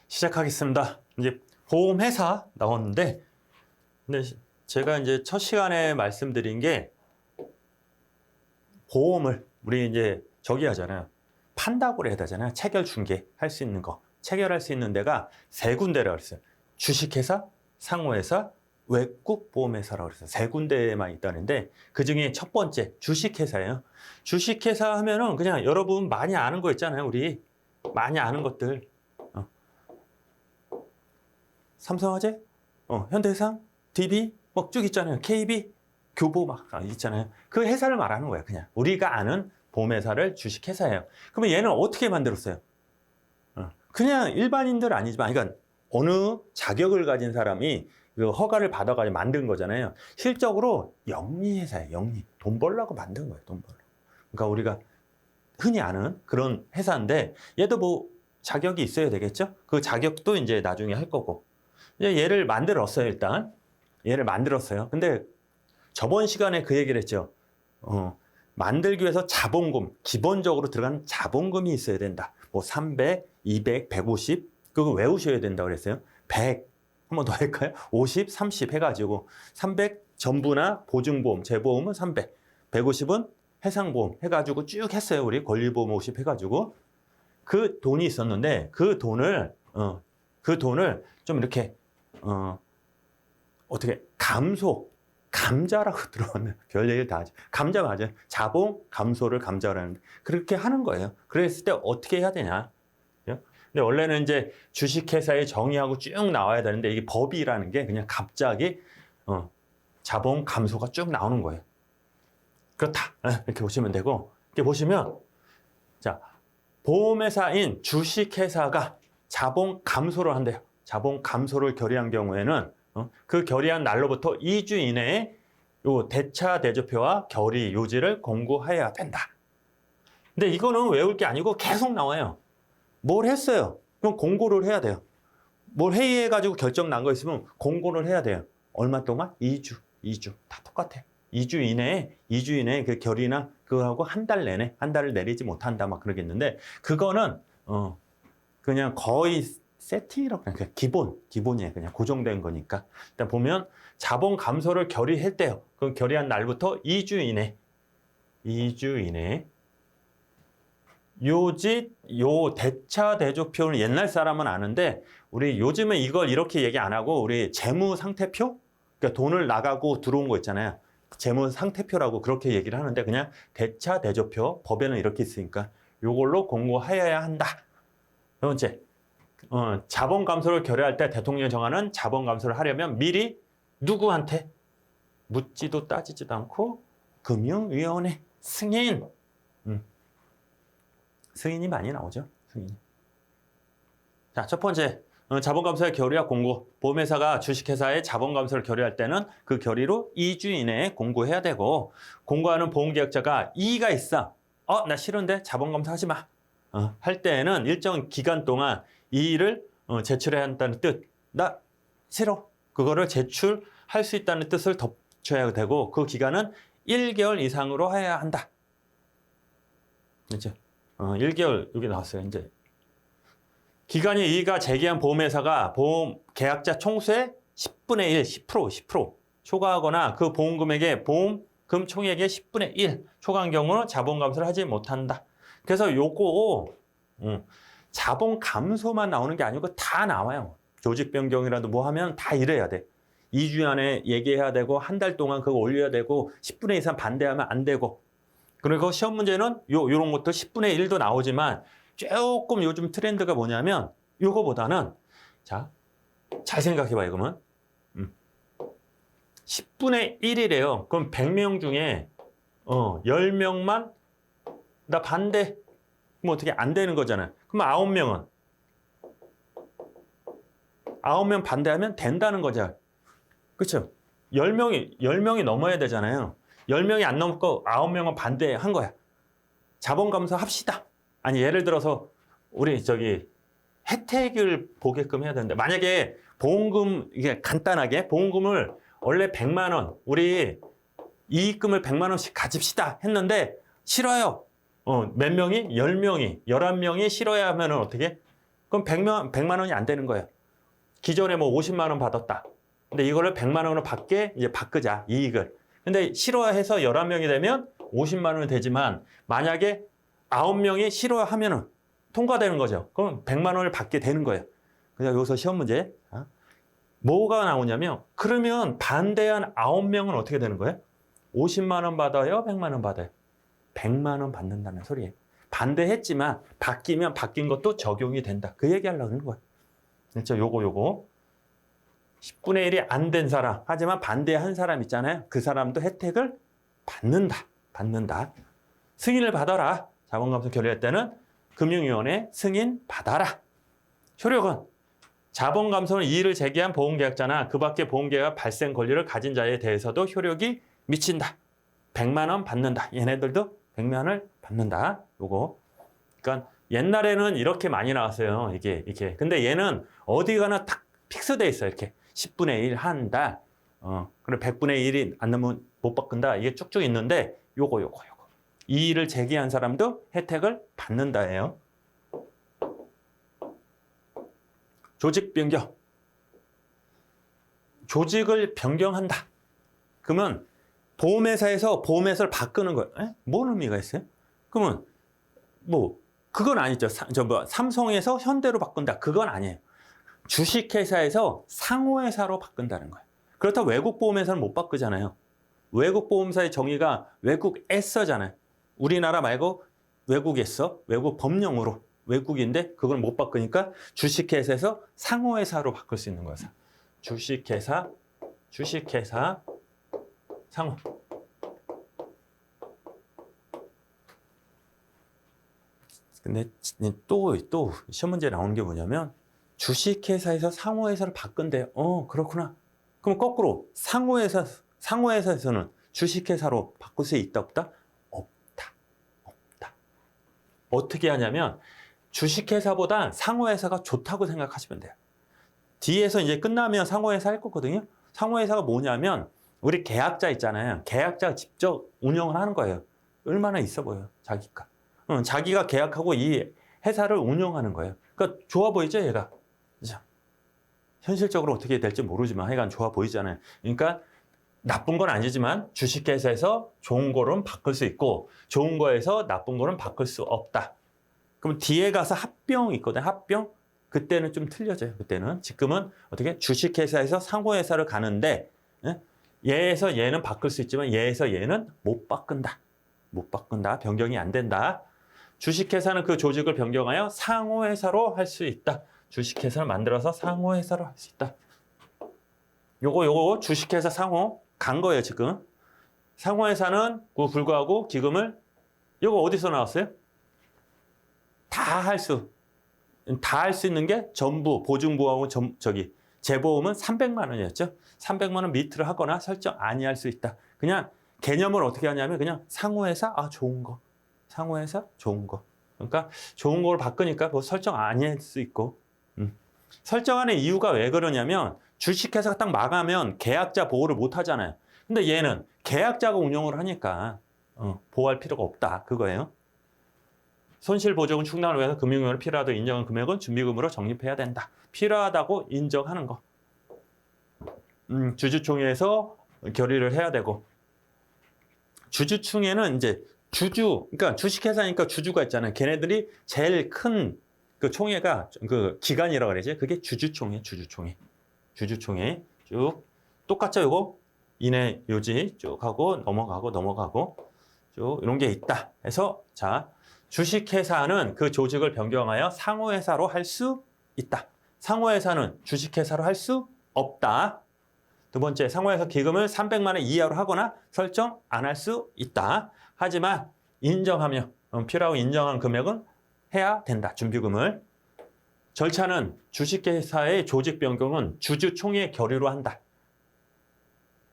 시작하겠습니다. 이제 보험회사 나왔는데, 근데 제가 이제 첫 시간에 말씀드린 게 보험을 우리 이제 저기 하잖아요. 판다고 해야 되잖아요. 체결 중개 할 수 있는 거. 체결할 수 있는 데가 세 군데라고 그랬어요. 주식회사, 상호회사, 외국보험회사라고 그랬어요. 세 군데만 있다는데 그 중에 첫 번째 주식회사예요. 주식회사 하면은 그냥 여러분 많이 아는 거 있잖아요. 우리 많이 아는 것들. 삼성화재, 현대해상, DB 뭐 쭉 있잖아요. KB, 교보 막 있잖아요. 그 회사를 말하는 거예요. 그냥 우리가 아는 보험회사를 주식회사예요. 그러면 얘는 어떻게 만들었어요? 그냥 일반인들 아니지만, 그러니까 어느 자격을 가진 사람이 그 허가를 받아가지고 만든 거잖아요. 실적으로 영리회사예요. 영리. 돈 벌려고 만든 거예요. 돈 벌려고. 그러니까 우리가 흔히 아는 그런 회사인데 얘도 뭐 자격이 있어야 되겠죠? 그 자격도 이제 나중에 할 거고. 이제 얘를 만들었어요. 일단 얘를 만들었어요. 근데 저번 시간에 그 얘기를 했죠. 만들기 위해서 자본금, 기본적으로 들어간 자본금이 있어야 된다. 뭐 300, 200, 150 그거 외우셔야 된다고 그랬어요. 100 한 번 더 할까요? 50, 30 해가지고 300 전부나 보증보험, 재보험은 300, 150은 해상보험 해가지고 쭉 했어요. 우리 권리보험 50 해가지고 그 돈이 있었는데 그 돈을 좀 이렇게 어떻게 감자라고 들어왔네. 별 얘기를 다 하죠. 감자 맞아요. 자본 감소를 감자라는 그렇게 하는 거예요. 그랬을 때 어떻게 해야 되냐? 근데 원래는 이제 주식회사의 정의하고 쭉 나와야 되는데 이게 법이라는 게 그냥 갑자기 자본 감소가 쭉 나오는 거예요. 그렇다. 이렇게 보시면 되고 이렇게 보시면 자 보험회사인 주식회사가 자본 감소를 한대요. 자본 감소를 결의한 경우에는 그 결의한 날로부터 2주 이내에 요 대차 대조표와 결의 요지를 공고해야 된다. 근데 이거는 외울 게 아니고 계속 나와요. 뭘 했어요? 그럼 공고를 해야 돼요. 뭘 회의해가지고 결정 난 거 있으면 공고를 해야 돼요. 얼마 동안? 2주. 다 똑같아. 2주 이내에 그 결의나 그거하고 한 달 내내, 한 달을 내리지 못한다 막 그러겠는데 그거는 그냥 거의 세팅이라고 그냥 기본이에요. 그냥 고정된 거니까. 일단 보면 자본 감소를 결의할 때요. 그 결의한 날부터 2주 이내 요 대차 대조표는 옛날 사람은 아는데 우리 요즘은 이걸 이렇게 얘기 안 하고 우리 재무 상태표? 그러니까 돈을 나가고 들어온 거 있잖아요. 재무 상태표라고 그렇게 얘기를 하는데 그냥 대차 대조표 법에는 이렇게 있으니까 요걸로 공고하여야 한다. 두 번째. 자본 감소를 결의할 때 대통령이 정하는 자본 감소를 하려면 미리 누구한테 묻지도 따지지도 않고 금융위원회 승인. 승인이 많이 나오죠. 승인. 자, 첫 번째 자본 감소의 결의와 공고. 보험회사가 주식회사의 자본 감소를 결의할 때는 그 결의로 2주 이내에 공고해야 되고 공고하는 보험계약자가 이의가 있어. 나 싫은데 자본 감소하지 마. 할 때에는 일정 기간 동안 이의를 제출해야 한다는 뜻. 나 싫어. 그거를 제출할 수 있다는 뜻을 덧붙여야 되고 그 기간은 1개월 이상으로 해야 한다. 이제 1개월 여기 나왔어요. 이제 기간이 이의가 제기한 보험회사가 보험 계약자 총수의 10분의 1, 10% 초과하거나 그 보험금액의 보험금 총액의 10분의 1 초과한 경우는 자본 감소를 하지 못한다. 그래서 요거 자본 감소만 나오는 게 아니고 다 나와요. 조직 변경이라도 뭐 하면 다 이래야 돼. 2주 안에 얘기해야 되고 한 달 동안 그거 올려야 되고 10분의 2 이상 반대하면 안 되고 그리고 시험 문제는 요런 것도 10분의 1도 나오지만 조금 요즘 트렌드가 뭐냐면 요거보다는 자, 잘 생각해봐요. 그러면 10분의 1이래요. 그럼 100명 중에 10명만 나 반대. 그럼 어떻게 안 되는 거잖아요. 그럼 9명은 9명 반대하면 된다는 거죠. 그렇죠? 10명이 넘어야 되잖아요. 10명이 안 넘고 9명은 반대한 거야. 자본 감소 합시다. 아니 예를 들어서 우리 혜택을 보게끔 해야 되는데 만약에 보험금 이게 간단하게 보험금을 원래 100만 원 우리 이익금을 100만 원씩 가집시다 했는데 싫어요. 몇 명이? 10명이 11명이 싫어야 하면은 어떻게? 그럼 100만 원이 안 되는 거예요. 기존에 뭐 50만 원 받았다. 근데 이거를 100만 원으로 받게 이제 바꾸자, 이익을. 근데 싫어해서 11명이 되면 50만 원은 되지만 만약에 9명이 싫어하면은 통과되는 거죠. 그럼 100만 원을 받게 되는 거예요. 그래서 여기서 시험 문제. 뭐가 나오냐면 그러면 반대한 9명은 어떻게 되는 거예요? 50만 원 받아요? 100만 원 받아요? 100만 원 받는다는 소리예요. 반대했지만 바뀌면 바뀐 것도 적용이 된다. 그 얘기 하려고 하는 거예요. 그렇죠? 요거 10분의 1이 안 된 사람, 하지만 반대한 사람 있잖아요. 그 사람도 혜택을 받는다. 승인을 받아라. 자본감사 결의할 때는 금융위원회 승인 받아라. 효력은 자본감사는 이의를 제기한 보험계약자나 그 밖에 보험계약 발생 권리를 가진 자에 대해서도 효력이 미친다. 100만 원 받는다. 얘네들도 100만 원을 받는다. 요거. 그러니까 옛날에는 이렇게 많이 나왔어요. 이게. 근데 얘는 어디 가나 딱 픽스돼 있어요. 이렇게 10분의 1 한 달. 그리고 100분의 1이 안 넘으면 못 바꾼다. 이게 쭉쭉 있는데 요거. 이의를 제기한 사람도 혜택을 받는다예요. 조직 변경. 조직을 변경한다. 그러면 보험회사에서 보험회사를 바꾸는 거예요. 뭔 의미가 있어요? 그러면 뭐 그건 아니죠. 삼성에서 현대로 바꾼다. 그건 아니에요. 주식회사에서 상호회사로 바꾼다는 거예요. 그렇다고 외국 보험회사는 못 바꾸잖아요. 외국 보험사의 정의가 외국에서잖아요. 우리나라 말고 외국에서, 외국 법령으로 외국인데 그걸 못 바꾸니까 주식회사에서 상호회사로 바꿀 수 있는 거예요. 주식회사, 상호. 근데 또 시험 문제 나오는 게 뭐냐면 주식회사에서 상호회사를 바꾼대요. 그렇구나. 그럼 거꾸로 상호회사에서는 주식회사로 바꿀 수 있다 없다? 없다. 어떻게 하냐면 주식회사보다 상호회사가 좋다고 생각하시면 돼요. 뒤에서 이제 끝나면 상호회사 할 거거든요. 상호회사가 뭐냐면 우리 계약자 있잖아요. 계약자가 직접 운영을 하는 거예요. 얼마나 있어 보여요, 자기가. 자기가 계약하고 이 회사를 운영하는 거예요. 그러니까 좋아 보이죠, 얘가. 그죠? 현실적으로 어떻게 될지 모르지만 하여간 좋아 보이잖아요. 그러니까 나쁜 건 아니지만 주식회사에서 좋은 거는 바꿀 수 있고 좋은 거에서 나쁜 거는 바꿀 수 없다. 그럼 뒤에 가서 합병 있거든, 합병. 그때는 좀 틀려져요. 그때는. 지금은 어떻게 주식회사에서 상호회사를 가는데 얘에서 얘는 바꿀 수 있지만 얘에서 얘는 못 바꾼다. 변경이 안 된다. 주식회사는 그 조직을 변경하여 상호회사로 할 수 있다. 주식회사를 만들어서 상호회사로 할 수 있다. 요거 주식회사 상호 간 거예요, 지금. 상호회사는 불구하고 기금을 요거 어디서 나왔어요? 다 할 수 있는 게 전부 보증보험하고 재보험은 300만 원이었죠. 300만 원 밑으로 하거나 설정 아니할 수 있다. 그냥 개념을 어떻게 하냐면 그냥 상호회사 좋은 거. 상호회사 좋은 거. 그러니까 좋은 걸 바꾸니까 뭐 설정 아니할 수 있고. 설정하는 이유가 왜 그러냐면 주식회사가 딱 망하면 계약자 보호를 못 하잖아요. 근데 얘는 계약자가 운영을 하니까 보호할 필요가 없다. 그거예요. 손실보조금 충당을 위해서 금융위원회 필요하다고 인정한 금액은 준비금으로 적립해야 된다. 필요하다고 인정하는 거. 주주총회에서 결의를 해야 되고. 주주총회는 이제 그러니까 주식회사니까 주주가 있잖아요. 걔네들이 제일 큰 그 총회가 그 기관이라고 그러지. 그게 주주총회. 쭉 똑같죠, 요거? 이내 요지 쭉 하고 넘어가고 쭉 이런 게 있다. 해서 자, 주식회사는 그 조직을 변경하여 상호회사로 할 수 있다. 상호회사는 주식회사로 할 수 없다. 두 번째, 상호회사 기금을 300만 원 이하로 하거나 설정 안 할 수 있다. 하지만 인정하며 필요하고 인정한 금액은 해야 된다. 준비금을. 절차는 주식회사의 조직 변경은 주주총회 결의로 한다.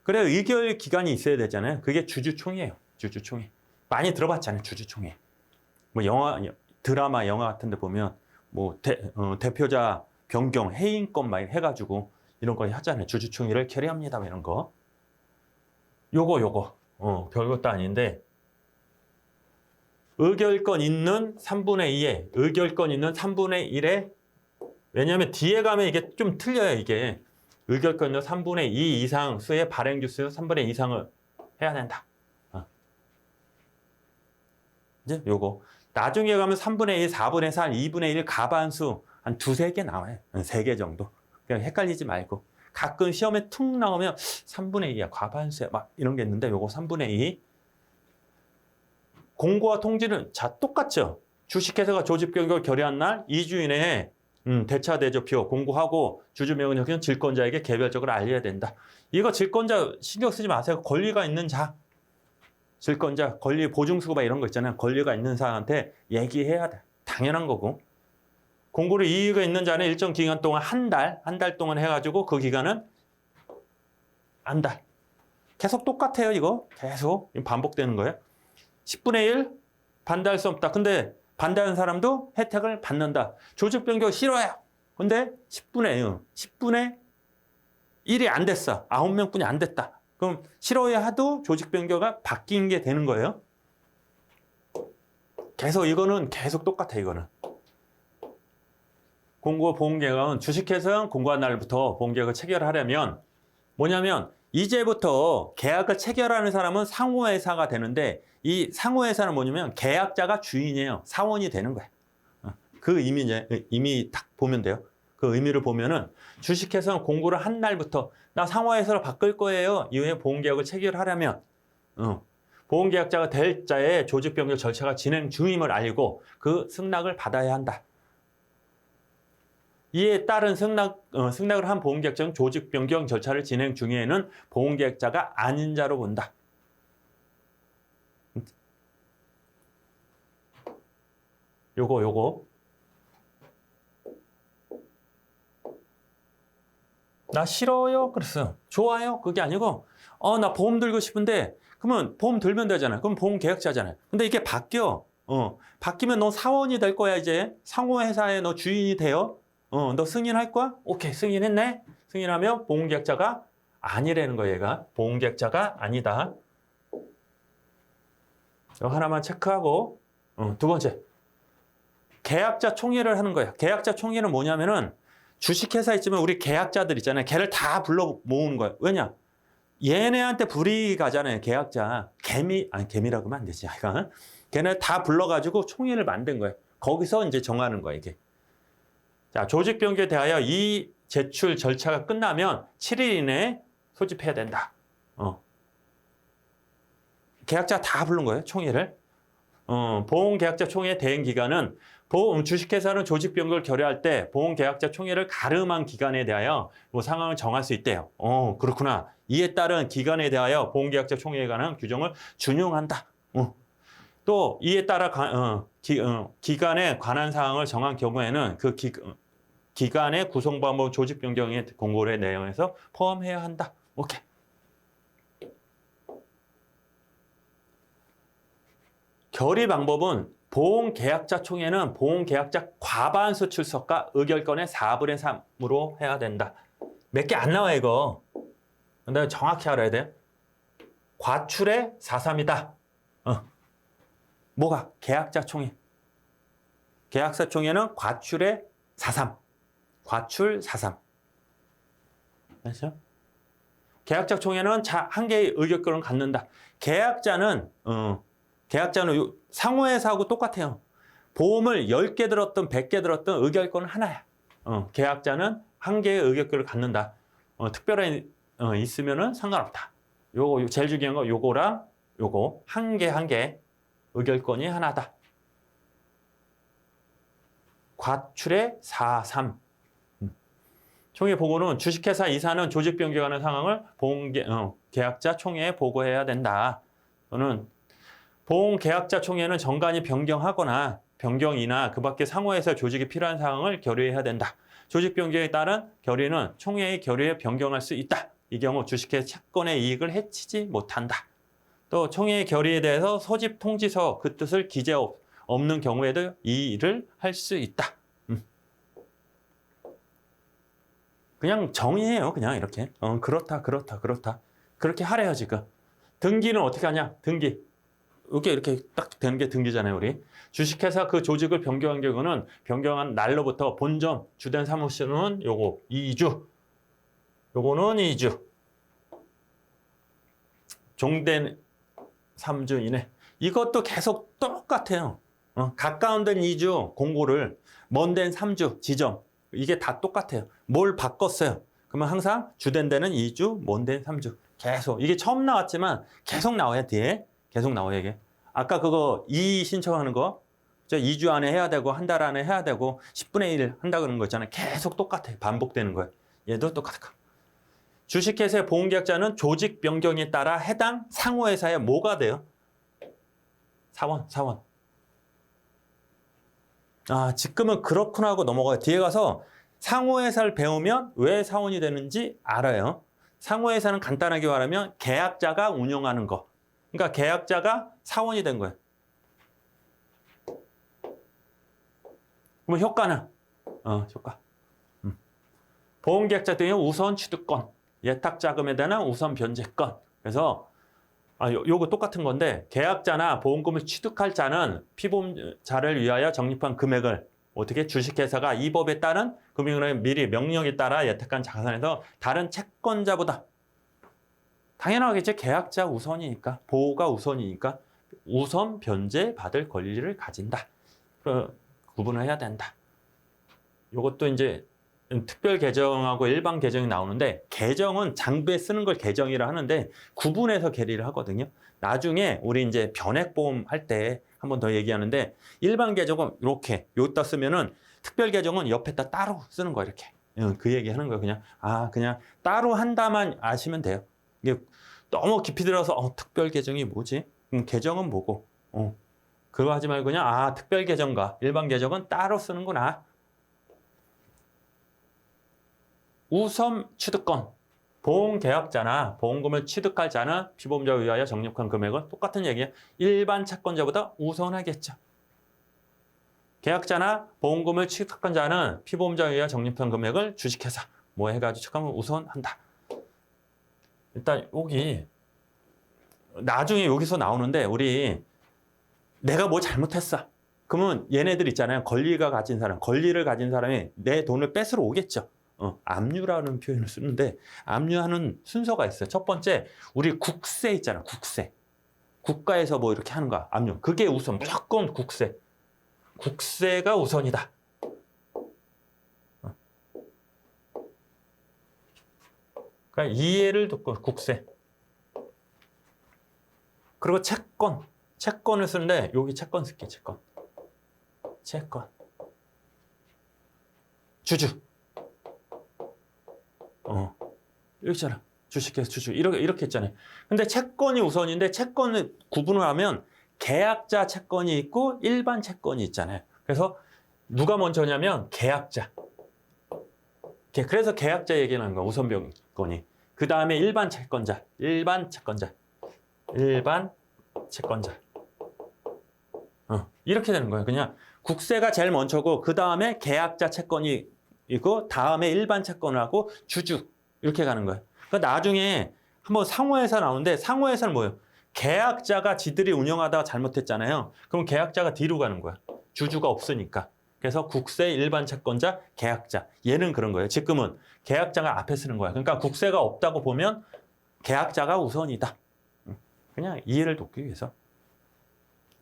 그래야 의결 기간이 있어야 되잖아요. 그게 주주총회예요. 주주총회. 많이 들어봤잖아요. 주주총회. 뭐 드라마, 영화 같은 데 보면 뭐 대표자 변경, 해임권 막 해가지고 이런 거 하잖아요. 주주총회를 결의합니다. 이런 거. 요거. 별것도 아닌데 의결권 있는 3분의 2에 왜냐하면 뒤에 가면 이게 좀 틀려요. 이게 의결권료 3분의 2 이상 수의 발행 주수 3분의 2 이상을 해야 된다. 이제 요거 나중에 가면 3분의 1, 4분의 4, 2분의 1 가반수 한 두세 개 나와요. 3개 정도. 그냥 헷갈리지 말고. 가끔 시험에 툭 나오면 3분의 2야, 과반수야, 막 이런 게 있는데 요거 3분의 2. 공고와 통지는 자 똑같죠. 주식회사가 조직 변경을 결의한 날 2주 이내에 대차 대조표 공고하고 주주명의는 질권자에게 개별적으로 알려야 된다. 이거 질권자 신경 쓰지 마세요. 권리가 있는 자. 질권자, 권리 보증수가 이런 거 있잖아요. 권리가 있는 사람한테 얘기해야 돼. 당연한 거고. 공고를 이의가 있는 자는 일정 기간 동안 한 달 동안 해가지고 그 기간은 한 달. 계속 똑같아요, 이거. 계속 반복되는 거예요. 10분의 1 반대할 수 없다. 근데 반대하는 사람도 혜택을 받는다. 조직 변경 싫어요. 근데 10분의 1이 안 됐어. 9명뿐이 안 됐다. 그럼 싫어해도 조직 변경가 바뀐 게 되는 거예요. 계속 이거는 계속 똑같아. 이거는 공고 보험계약은 주식회사는 공고한 날부터 보험계약을 체결하려면 뭐냐면 이제부터 계약을 체결하는 사람은 상호회사가 되는데 이 상호회사는 뭐냐면 계약자가 주인이에요. 사원이 되는 거예요. 그 의미 딱 보면 돼요. 그 의미를 보면은 주식회사는 공고를 한 날부터 나 상호회사로 바꿀 거예요. 이후에 보험계약을 체결하려면 보험계약자가 될 자의 조직변경 절차가 진행 중임을 알고 그 승낙을 받아야 한다. 이에 따른 승낙을 한 보험계약자는 조직변경 절차를 진행 중에는 보험계약자가 아닌 자로 본다. 요거 나 싫어요 그랬어. 좋아요 그게 아니고 나 보험 들고 싶은데 그러면 보험 들면 되잖아요. 그럼 보험 계약자잖아요. 근데 이게 바뀌어. 바뀌면 너 사원이 될 거야. 이제 상호회사에 너 주인이 돼요. 너 승인할 거야? 오케이 승인했네. 승인하면 보험 계약자가 아니라는 거야. 얘가 보험 계약자가 아니다. 이거 하나만 체크하고 두 번째 계약자 총회를 하는 거예요. 계약자 총회는 뭐냐면은 주식회사 있지만 우리 계약자들 있잖아요. 걔를 다 불러 모으는 거예요. 왜냐? 얘네한테 불이익이 가잖아요. 계약자. 개미라고 하면 안 되지. 하여간. 걔네 다 불러가지고 총회를 만든 거예요. 거기서 이제 정하는 거예요. 이게. 자, 조직 변경에 대하여 이 제출 절차가 끝나면 7일 이내에 소집해야 된다. 계약자 다 부른 거예요. 총회를. 보험계약자 총회 대행 기간은 주식회사는 조직 변경을 결의할 때 보험계약자 총회를 가름한 기간에 대하여 뭐 상황을 정할 수 있대요. 그렇구나. 이에 따른 기간에 대하여 보험계약자 총회에 관한 규정을 준용한다. 또 이에 따라 기간에 관한 사항을 정한 경우에는 그 기간의 구성방법 조직 변경의 공고의 내용에서 포함해야 한다. 오케이. 결의 방법은 보험계약자 총회는 보험계약자 과반수 출석과 의결권의 4분의 3으로 해야 된다. 몇 개 안 나와 이거. 근데 정확히 알아야 돼. 과출의 4.3이다. 뭐가? 계약자 총회. 계약자 총회는 과출의 4.3. 과출 4.3. 알죠? 계약자 총회는 한 개의 의결권을 갖는다. 계약자는 상호회사하고 똑같아요. 보험을 10개 들었든 100개 들었든 의결권은 하나야. 계약자는 한 개의 의결권을 갖는다. 특별히 있으면은 상관없다. 요거 제일 중요한 거 요거랑 요거 한 개 의결권이 하나다. 과출의 4.3. 총회 보고는 주식회사 이사는 조직 변경하는 상황을 계약자 총회에 보고해야 된다. 또는 보험계약자 총회는 정관이 변경이나 그 밖에 상호회사 조직이 필요한 사항을 결의해야 된다. 조직 변경에 따른 결의는 총회의 결의에 변경할 수 있다. 이 경우 주식회사 채권의 이익을 해치지 못한다. 또 총회의 결의에 대해서 소집 통지서 그 뜻을 기재 없는 경우에도 이 일을 할 수 있다. 그냥 정의해요. 그냥 이렇게. 그렇다. 그렇게 하래요 지금. 등기는 어떻게 하냐? 등기. 이게 이렇게 딱 되는 게 등기잖아요, 우리. 주식회사 그 조직을 변경한 경우는 변경한 날로부터 본점 주된 사무실은 요거 2주, 요거는 2주, 종된 3주 이내. 이것도 계속 똑같아요. 가까운 데는 2주 공고를, 먼 데는 3주 지점. 이게 다 똑같아요. 뭘 바꿨어요? 그러면 항상 주된 데는 2주, 먼 데는 3주. 계속. 이게 처음 나왔지만 계속 나와요, 뒤에. 계속 나와요, 이게. 아까 그거 이의 신청하는 거, 2주 안에 해야 되고, 한 달 안에 해야 되고, 10분의 1 한다 그러는 거 있잖아요. 계속 똑같아요. 반복되는 거예요. 얘도 똑같아. 주식회사의 보험계약자는 조직 변경에 따라 해당 상호회사에 뭐가 돼요? 사원. 아, 지금은 그렇구나 하고 넘어가요. 뒤에 가서 상호회사를 배우면 왜 사원이 되는지 알아요. 상호회사는 간단하게 말하면 계약자가 운영하는 거. 그러니까 계약자가 사원이 된 거예요. 그럼 효과는? 효과. 보험계약자 등의 우선 취득권, 예탁자금에 대한 우선 변제권. 그래서 요거 똑같은 건데 계약자나 보험금을 취득할 자는 피보험자를 위하여 적립한 금액을 어떻게 주식회사가 이 법에 따른 금융은행 미리 명령에 따라 예탁한 자산에서 다른 채권자보다 당연하겠지. 계약자 우선이니까, 보호가 우선이니까 우선 변제 받을 권리를 가진다. 구분을 해야 된다. 요것도 이제 특별 계정하고 일반 계정이 나오는데, 계정은 장부에 쓰는 걸 계정이라 하는데 구분해서 계리를 하거든요. 나중에 우리 이제 변액보험 할 때 한 번 더 얘기하는데, 일반 계정은 이렇게 여기다 쓰면은 특별 계정은 옆에다 따로 쓰는 거, 이렇게. 그 얘기 하는 거예요. 그냥 따로 한다만 아시면 돼요. 이게 너무 깊이 들어서 특별 계정이 뭐지? 계정은 뭐고? 그거 하지 말고 그냥 특별 계정과 일반 계정은 따로 쓰는구나. 우선 취득권. 보험계약자나 보험금을 취득할 자는 피보험자에 의하여 적립한 금액은 똑같은 얘기예요. 일반 채권자보다 우선하겠죠. 계약자나 보험금을 취득한 자는 피보험자에 의하여 적립한 금액을 주식회사 뭐 해가지고 측하면 우선한다. 일단 여기 나중에 여기서 나오는데, 우리 내가 뭐 잘못했어. 그러면 얘네들 있잖아요. 권리를 가진 사람이 내 돈을 뺏으러 오겠죠. 압류라는 표현을 쓰는데, 압류하는 순서가 있어요. 첫 번째, 우리 국세 있잖아, 국세. 국가에서 뭐 이렇게 하는 거야, 압류. 그게 우선, 무조건 국세. 국세가 우선이다. 그러니까 이해를 듣고 국세. 그리고 채권을 쓰는데, 여기 채권 쓸게, 채권. 주주. 여기 있잖아. 주식회사 주주. 이렇게 있잖아요. 근데 채권이 우선인데, 채권을 구분을 하면 계약자 채권이 있고 일반 채권이 있잖아요. 그래서 누가 먼저냐면 계약자. 그래서 계약자 얘기하는 거야, 우선 변권이. 그 다음에 일반 채권자. 이렇게 되는 거예요. 그냥 국세가 제일 먼저고, 그 다음에 계약자 채권이 있고, 다음에 일반 채권을 하고 주주. 이렇게 가는 거예요. 그러니까 나중에 한번 상호회사 나오는데, 상호회사는 뭐예요? 계약자가 지들이 운영하다가 잘못했잖아요. 그럼 계약자가 뒤로 가는 거야. 주주가 없으니까. 그래서 국세, 일반 채권자, 계약자. 얘는 그런 거예요. 지금은 계약자가 앞에 쓰는 거야. 그러니까 국세가 없다고 보면 계약자가 우선이다. 그냥 이해를 돕기 위해서.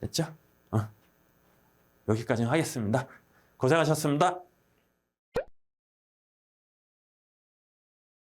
됐죠? 여기까지 하겠습니다. 고생하셨습니다.